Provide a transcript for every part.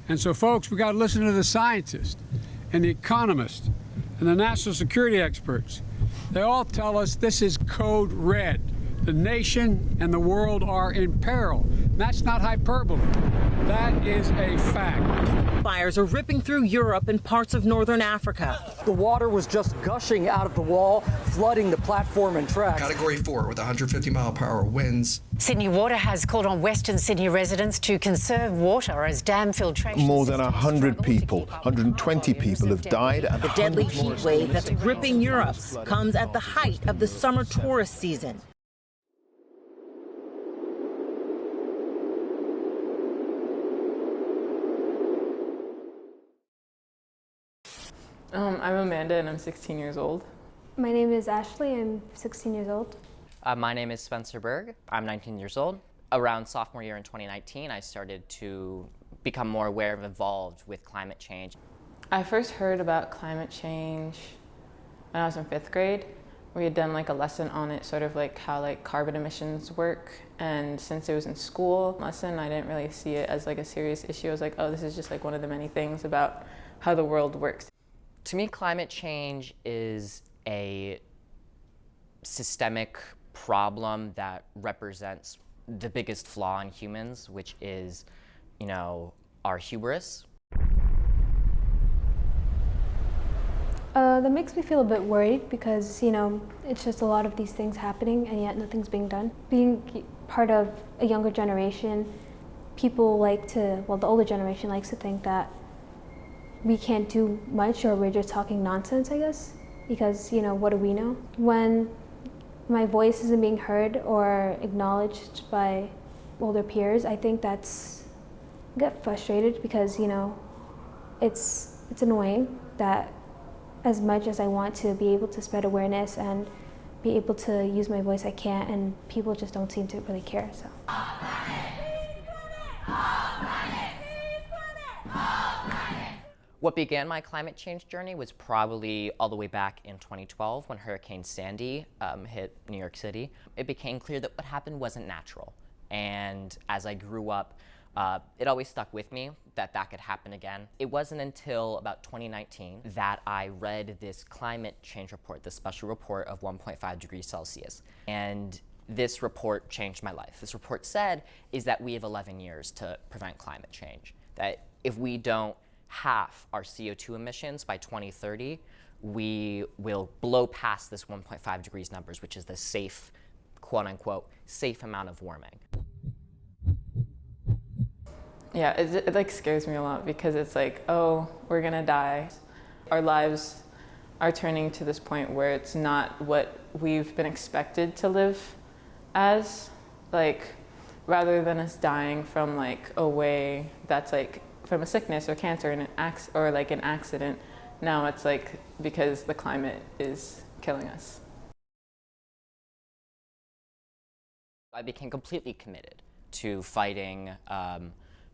And so, folks, we got to listen to the scientists and the economists and the national security experts. They all tell us this is code red. The nation and the world are in peril. That's not hyperbole. That is a fact. Fires are ripping through Europe and parts of northern Africa. The water was just gushing out of the wall, flooding the platform and tracks. Category 4 with 150-mile-per-hour winds. Sydney Water has called on Western Sydney residents to conserve water as dam filtration. More than 100 people, 120 people have died. And the deadly heat wave that's gripping Europe comes at the height of the summer tourist season. I'm Amanda and I'm 16 years old. My name is Ashley, I'm 16 years old. My name is Spencer Berg, I'm 19 years old. Around sophomore year in 2019, I started to become more aware and involved with climate change. I first heard about climate change when I was in 5th grade. We had done like a lesson on it, sort of like how like carbon emissions work. And since it was in school lesson, I didn't really see it as like a serious issue. I was like, oh, this is just like one of the many things about how the world works. To me, climate change is a systemic problem that represents the biggest flaw in humans, which is, our hubris. That makes me feel a bit worried because, it's just a lot of these things happening and yet nothing's being done. Being part of a younger generation, people the older generation likes to think that we can't do much or we're just talking nonsense, I guess, because, what do we know? When my voice isn't being heard or acknowledged by older peers, I think I get frustrated because, it's annoying that as much as I want to be able to spread awareness and be able to use my voice, I can't, and people just don't seem to really care, so. What began my climate change journey was probably all the way back in 2012 when Hurricane Sandy hit New York City. It became clear that what happened wasn't natural. And as I grew up, it always stuck with me that could happen again. It wasn't until about 2019 that I read this climate change report, this special report of 1.5 degrees Celsius. And this report changed my life. This report said is that we have 11 years to prevent climate change. That if we don't half our CO2 emissions by 2030, we will blow past this 1.5 degrees numbers, which is the safe, quote unquote, safe amount of warming. Yeah, it like scares me a lot because it's like, oh, we're gonna die. Our lives are turning to this point where it's not what we've been expected to live as. Like, rather than us dying from like a way that's like from a sickness or cancer and or like an accident, now it's like because the climate is killing us. I became completely committed to fighting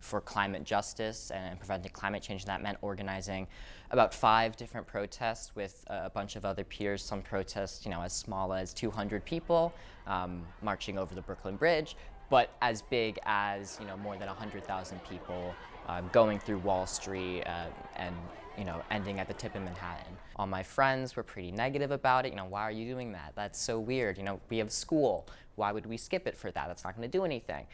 for climate justice and preventing climate change. And that meant organizing about 5 different protests with a bunch of other peers. Some protests, as small as 200 people marching over the Brooklyn Bridge, but as big as more than 100,000 people going through Wall Street and ending at the tip of Manhattan. All my friends were pretty negative about it. Why are you doing that? That's so weird. We have school. Why would we skip it for that? That's not going to do anything.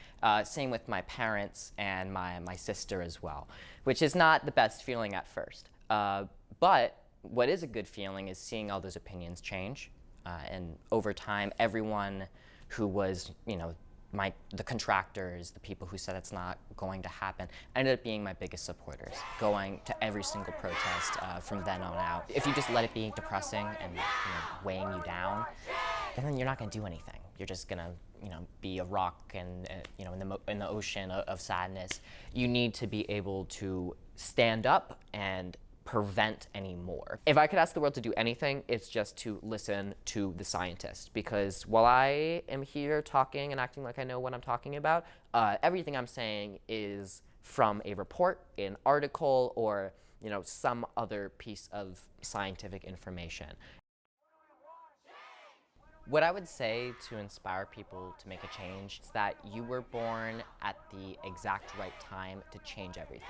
Same with my parents and my sister as well, which is not the best feeling at first. But what is a good feeling is seeing all those opinions change. And over time, everyone who was, the contractors, the people who said it's not going to happen, ended up being my biggest supporters, going to every single protest from then on out. If you just let it be depressing and weighing you down, then you're not going to do anything. You're just going to be a rock and in the ocean of sadness. You need to be able to stand up and prevent any more. If I could ask the world to do anything, it's just to listen to the scientists, because while I am here talking and acting like I know what I'm talking about, everything I'm saying is from a report, an article, or some other piece of scientific information. What I would say to inspire people to make a change is that you were born at the exact right time to change everything.